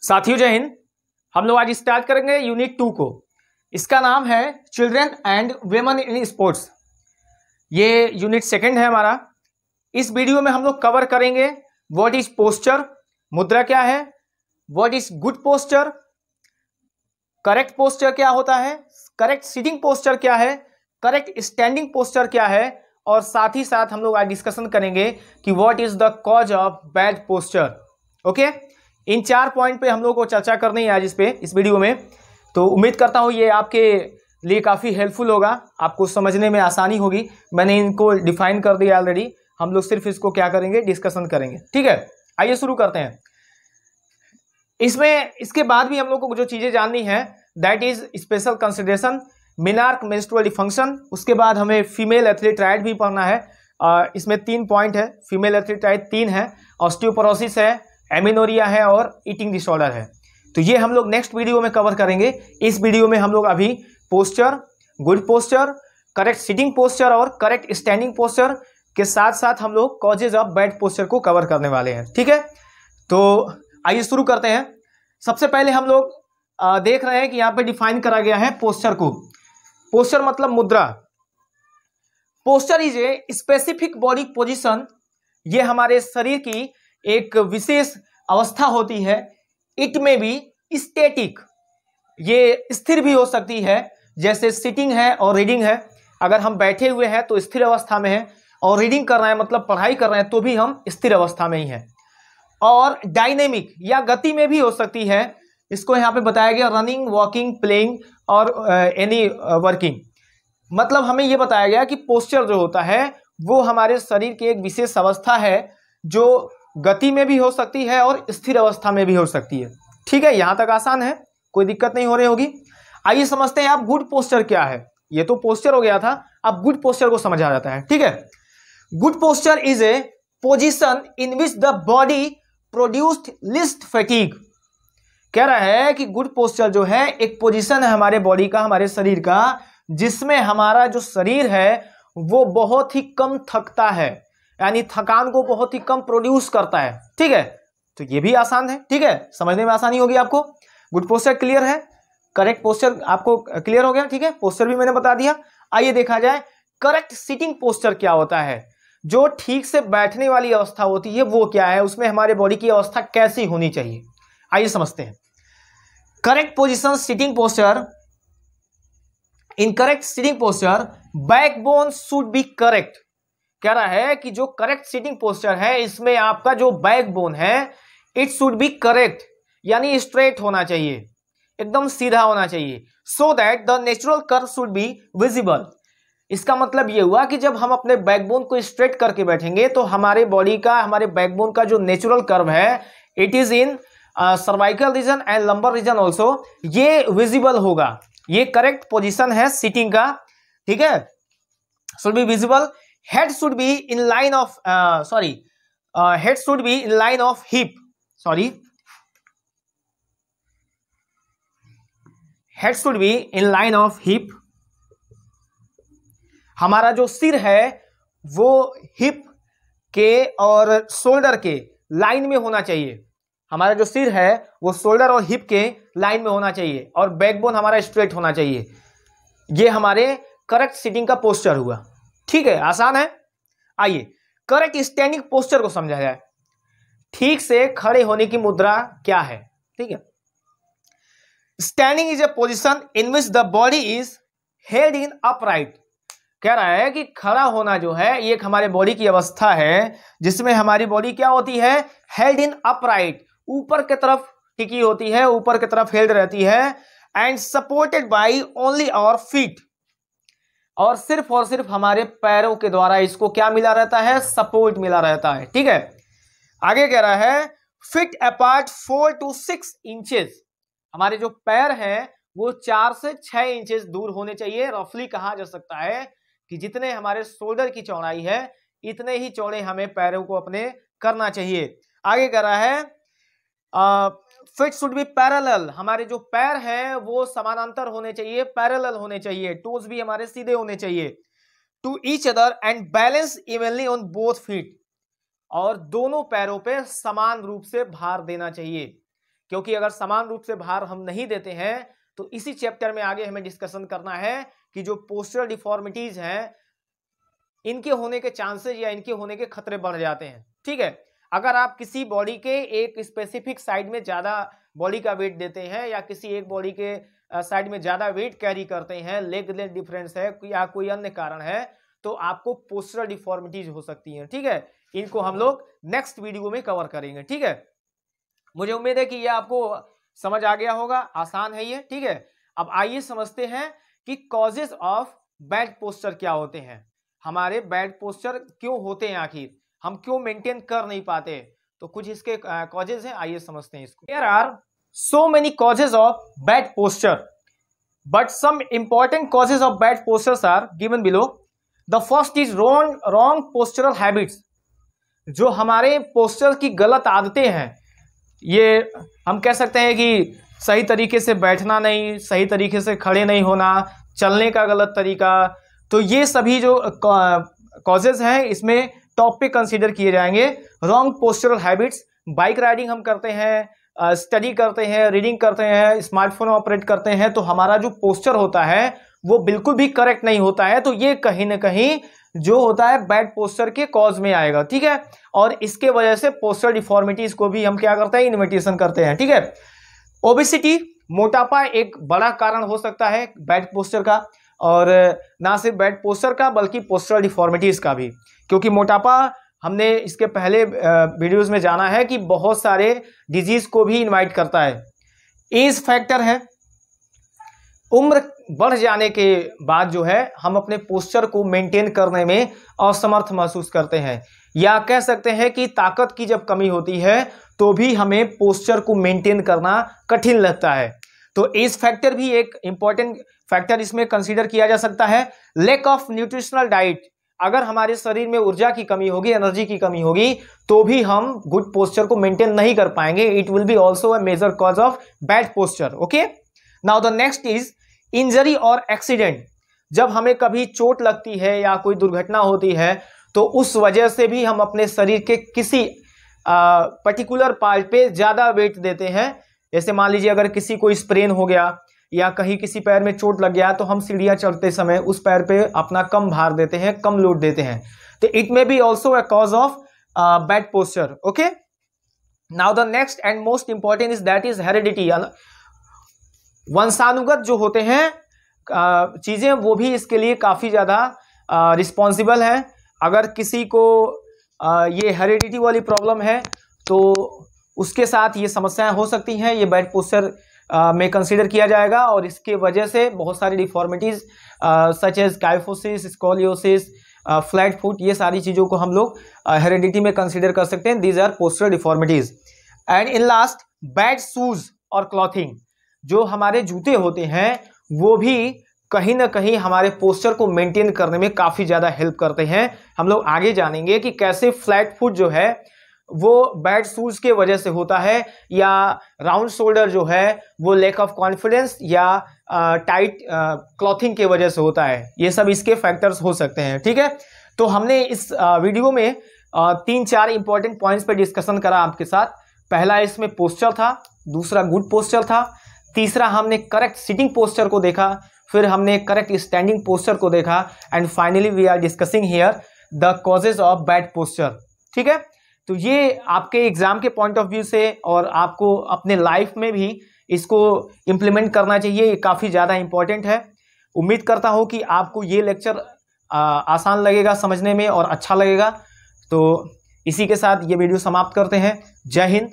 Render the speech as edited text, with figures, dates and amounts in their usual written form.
साथियों जय हिंद। हम लोग आज स्टार्ट करेंगे यूनिट 2 को। इसका नाम है children and women in sports. ये यूनिट 2 है हमारा। इस वीडियो में हम लोग कवर करेंगे व्हाट इज पोस्चर, मुद्रा क्या है, what is good posture, correct posture क्या होता है, करेक्ट सिटिंग पोस्चर क्या है, करेक्ट स्टैंडिंग पोस्चर क्या है, और साथ ही साथ हम लोग आज डिस्कशन करेंगे कि what is the cause of bad posture. Okay, in 4 point पे हम लोग को चर्चा करनी है आज इस वीडियो में। तो उम्मीद करता हूँ ये आपके लिए काफ़ी हेल्पफुल होगा, आपको समझने में आसानी होगी। मैंने इनको डिफाइन कर दिया ऑलरेडी, हम लोग सिर्फ इसको क्या करेंगे, डिस्कशन करेंगे। ठीक है, आइए शुरू करते हैं। इसके बाद भी हम लोग को जो चीज़ें जाननी है that is special consideration, menarche menstrual dysfunction. उसके बाद हमें फीमेल एथलीट्राइड भी पढ़ना है। इसमें 3 पॉइंट है, फीमेल एथलीट्राइड 3 है, ऑस्टियोपोरोसिस है, एमिनोरिया है और ईटिंग डिसऑर्डर है। तो ये हम लोग नेक्स्ट वीडियो में कवर करेंगे। इस वीडियो में हम लोग अभी posture, good posture, correct sitting posture और करेक्ट स्टैंडिंग पोस्चर के साथ साथ हम लोग कॉजेज ऑफ बैड पोस्चर को कवर करने वाले हैं। ठीक है, तो आइए शुरू करते हैं। सबसे पहले हम लोग देख रहे हैं कि यहाँ पे डिफाइन करा गया है पोस्चर को। पोस्चर मतलब मुद्रा। Posture is a specific body position. ये हमारे शरीर की एक विशेष अवस्था होती है। इट में भी स्टैटिक, ये स्थिर भी हो सकती है, जैसे सिटिंग है और रीडिंग है। अगर हम बैठे हुए हैं तो स्थिर अवस्था में है, और रीडिंग कर रहे हैं मतलब पढ़ाई कर रहे हैं तो भी हम स्थिर अवस्था में ही हैं। और डायनेमिक या गति में भी हो सकती है। इसको यहाँ पे बताया गया रनिंग, वॉकिंग, प्लेइंग और एनी वर्किंग। मतलब हमें ये बताया गया कि पोस्चर जो होता है वो हमारे शरीर की एक विशेष अवस्था है जो गति में भी हो सकती है और स्थिर अवस्था में भी हो सकती है। ठीक है, यहां तक आसान है, कोई दिक्कत नहीं हो रही होगी। आइए समझते हैं आप गुड पोस्चर क्या है। ये तो पोस्चर हो गया था, अब गुड पोस्चर को समझा जाता है। ठीक है, good posture is a position in which the body produced list fatigue. कह रहा है कि गुड पोस्चर जो है एक पोजीशन है हमारे बॉडी का, हमारे शरीर का, जिसमें हमारा जो शरीर है वो बहुत ही कम थकता है, यानी थकान को बहुत ही कम प्रोड्यूस करता है। ठीक है, तो ये भी आसान है। ठीक है, समझने में आसानी होगी आपको। गुड पोस्चर क्लियर है, करेक्ट पोस्चर आपको क्लियर हो गया। ठीक है, पोस्चर भी मैंने बता दिया। आइए देखा जाए करेक्ट सिटिंग पोस्चर क्या होता है। जो ठीक से बैठने वाली अवस्था होती है वो क्या है, उसमें हमारे बॉडी की अवस्था कैसी होनी चाहिए, आइए समझते हैं। Correct position sitting posture. In correct sitting posture backbone should be correct. कह रहा है कि जो करेक्ट सिटिंग पोस्चर है इसमें आपका जो बैकबोन है इट शुड बी करेक्ट, यानी स्ट्रेट होना चाहिए, एकदम सीधा होना चाहिए। So that the natural curve should be visible. इसका मतलब ये हुआ कि जब हम अपने बैकबोन को स्ट्रेट करके बैठेंगे तो हमारे बॉडी का, हमारे बैकबोन का जो नेचुरल कर्व है it is in cervical region and lumbar region also, ये विजिबल होगा। ये करेक्ट पोजिशन है सिटिंग का। ठीक है, should be visible. Head should be in line of head should be in line of hip. Head should be in line of hip. हमारा जो सिर है वो हिप के और शोल्डर के लाइन में होना चाहिए। हमारा जो सिर है वो शोल्डर और हिप के लाइन में होना चाहिए, और बैकबोन हमारा स्ट्रेट होना चाहिए। ये हमारे करेक्ट सिटिंग का पोस्चर हुआ। ठीक है, आसान है। आइए करेक्ट स्टैंडिंग पोस्चर को समझा जाए। ठीक से खड़े होने की मुद्रा क्या है। ठीक है, standing is a position in which the body is held in upright. कह रहा है कि खड़ा होना जो है ये एक हमारे बॉडी की अवस्था है जिसमें हमारी बॉडी क्या होती है, हेल्ड इन अपराइट, ऊपर की तरफ टिकी होती है, ऊपर की तरफ हेल्ड रहती है, and supported by only our feet, और सिर्फ हमारे पैरों के द्वारा इसको क्या मिला रहता है, सपोर्ट मिला रहता है। ठीक है, आगे कह रहा है फिट अपार्ट 4 to 6 इंचेस। हमारे जो पैर हैं वो 4 से 6 इंचेस दूर होने चाहिए। रफली कहा जा सकता है कि जितने हमारे शोल्डर की चौड़ाई है इतने ही चौड़े हमें पैरों को अपने करना चाहिए। आगे कह रहा है फिट शुड बी पैरेलल। हमारे जो पैर हैं वो समानांतर होने चाहिए, पैरेलल होने चाहिए, टोज भी हमारे सीधे होने चाहिए। To each other and balance evenly on both feet, और दोनों पैरों पे समान रूप से भार देना चाहिए। क्योंकि अगर समान रूप से भार हम नहीं देते हैं तो इसी चैप्टर में आगे हमें डिस्कशन करना है कि जो पोस्चरल डिफॉर्मिटीज हैं इनके होने के चांसेस या इनके होने के खतरे बढ़ जाते हैं। ठीक है, अगर आप किसी बॉडी के एक स्पेसिफिक साइड में ज्यादा बॉडी का वेट देते हैं या किसी एक बॉडी के साइड में ज्यादा वेट कैरी करते हैं, लेग लेंथ डिफरेंस है या कोई अन्य कारण है, तो आपको पोस्चरल डिफॉर्मिटीज हो सकती हैं। ठीक है, इनको हम लोग नेक्स्ट वीडियो में कवर करेंगे। ठीक है, मुझे उम्मीद है कि यह आपको समझ आ गया होगा, आसान है ये। ठीक है, अब आइए समझते हैं कि कॉजेज ऑफ बैड पोस्चर क्या होते हैं, हमारे बैड पोस्चर क्यों होते हैं, आखिर हम क्यों मेंटेन कर नहीं पाते। तो कुछ इसके कॉजेज हैं, आइए समझते हैं इसको। There are so many causes of bad posture but some important causes of bad postures are given below. The first is wrong postural habits. जो हमारे पोस्चर की गलत आदतें हैं, ये हम कह सकते हैं कि सही तरीके से बैठना नहीं, सही तरीके से खड़े नहीं होना, चलने का गलत तरीका, तो ये सभी जो कॉजेज हैं इसमें टॉप पे कंसीडर किए जाएंगे। Wrong postural habits, bike riding हम करते हैं, स्टडी करते हैं, रीडिंग करते हैं, स्मार्टफोन ऑपरेट करते हैं, तो हमारा जो पोस्चर होता है वो बिल्कुल भी करेक्ट नहीं होता है, तो ये कहीं ना कहीं जो होता है बैड पोस्चर के कॉज में आएगा। ठीक है, और इसके वजह से पोस्चर डिफॉर्मिटीज को भी हम क्या करते हैं, इन्विटेशन करते हैं। ठीक है, ओबेसिटी, मोटापा एक बड़ा कारण हो सकता है बैड पोस्चर का, और ना सिर्फ बैड पोस्चर का बल्कि पोस्चरल डिफॉर्मिटीज का भी, क्योंकि मोटापा हमने इसके पहले वीडियोस में जाना है कि बहुत सारे डिजीज को भी इनवाइट करता है। एज फैक्टर है, उम्र बढ़ जाने के बाद जो है हम अपने पोस्चर को मेंटेन करने में असमर्थ महसूस करते हैं, या कह सकते हैं कि ताकत की जब कमी होती है तो भी हमें पोस्चर को मेंटेन करना कठिन लगता है। तो एज फैक्टर भी एक इंपॉर्टेंट फैक्टर इसमें कंसीडर किया जा सकता है। लैक ऑफ न्यूट्रिशनल डाइट, अगर हमारे शरीर में ऊर्जा की कमी होगी, एनर्जी की कमी होगी, तो भी हम गुड पोस्चर को मेंटेन नहीं कर पाएंगे। It will be also a major cause of bad posture. Okay, now the next is injury और एक्सीडेंट। जब हमें कभी चोट लगती है या कोई दुर्घटना होती है तो उस वजह से भी हम अपने शरीर के किसी पर्टिकुलर पार्ट पे ज्यादा वेट देते हैं। जैसे मान लीजिए अगर किसी को स्प्रेन हो गया या कहीं किसी पैर में चोट लग गया तो हम सीढ़ियां चढ़ते समय उस पैर पे अपना कम भार देते हैं, कम लोड देते हैं, तो it may be also a cause of bad posture. Okay, now the next and most important is that is heredity. वंशानुगत जो होते हैं चीजें, वो भी इसके लिए काफी ज्यादा रिस्पॉन्सिबल है। अगर किसी को ये हेरिडिटी वाली प्रॉब्लम है तो उसके साथ ये समस्याएं हो सकती हैं, ये बैड पोस्चर में कंसीडर किया जाएगा, और इसके वजह से बहुत सारी deformities such as kyphosis, scoliosis, flat foot, ये सारी चीज़ों को हम लोग हेरिडिटी में कंसीडर कर सकते हैं। These are postural deformities. And in last, bad shoes और क्लॉथिंग। जो हमारे जूते होते हैं वो भी कहीं ना कहीं हमारे पोस्चर को मेंटेन करने में काफ़ी ज़्यादा हेल्प करते हैं। हम लोग आगे जानेंगे कि कैसे फ्लैट फुट जो है वो बैड शूज के वजह से होता है, या राउंड शोल्डर जो है वो लैक ऑफ कॉन्फिडेंस या टाइट क्लॉथिंग के वजह से होता है। ये सब इसके फैक्टर्स हो सकते हैं। ठीक है, तो हमने इस वीडियो में 3-4 इंपॉर्टेंट पॉइंट्स पे डिस्कशन करा आपके साथ। पहला इसमें पोस्चर था, दूसरा गुड पोस्चर था, तीसरा हमने करेक्ट सिटिंग पोस्चर को देखा, फिर हमने करेक्ट स्टैंडिंग पोस्चर को देखा, and finally we are discussing here the causes of bad posture. ठीक है, तो ये आपके एग्जाम के पॉइंट ऑफ व्यू से और आपको अपने लाइफ में भी इसको इम्प्लीमेंट करना चाहिए, ये काफ़ी ज़्यादा इंपॉर्टेंट है। उम्मीद करता हूँ कि आपको ये लेक्चर आसान लगेगा समझने में और अच्छा लगेगा। तो इसी के साथ ये वीडियो समाप्त करते हैं। जय हिंद।